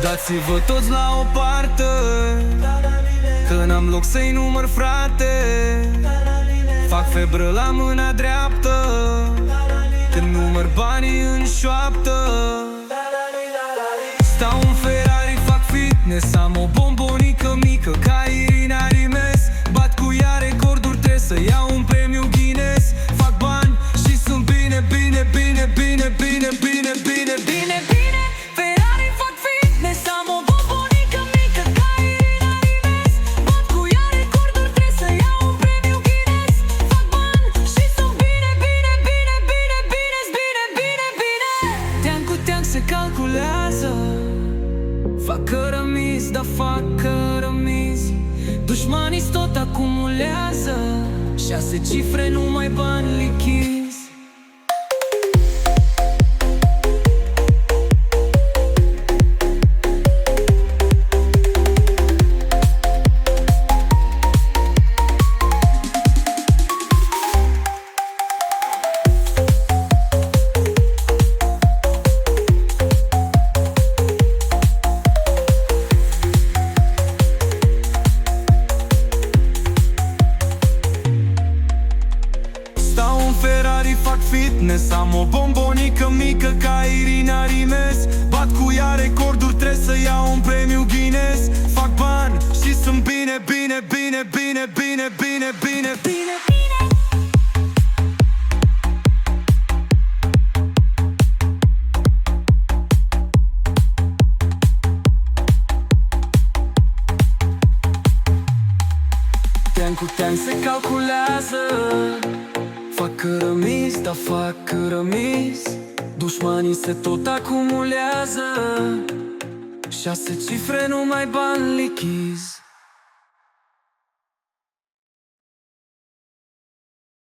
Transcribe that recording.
Dați-vă toți la o parte, că n-am loc să-i număr, frate. Fac febră la mâna dreaptă când număr banii în șoaptă. Stau în Ferrari, fac fitness, am o bombonică mică ca Irina Rimes. Bat cu ea recorduri, trebuie să iau un premiu Guinness. Fac bani și sunt bine, bine, bine, bine, bine, bine, bine, bine, bine. Ferrari, fac fitness, am o bombonică mică ca Irina Rimes. Bat cu ea recorduri, trebuie să iau un premiu Guinness. Fac bani și sunt bine, bine, bine, bine, bine, bine, bine, bine. Tean cu tean se calculează. Fac cărămizi, da fac cărămizi. Dușmanii tot acumulează 6 cifre, numai bani lichizi. Ferrari, fac fitness, am o bombonică mică ca Irina Rimes. Bat cu ea recorduri, trebuie să iau un premiu Guinness. Fac bani și sunt bine, bine, bine, bine, bine, bine, bine, bine, bine. Tean cu tean se calculează. Fac cărămizi, da fac cărămizi. Dușmanii se tot acumulează 6 cifre, numai bani lichizi.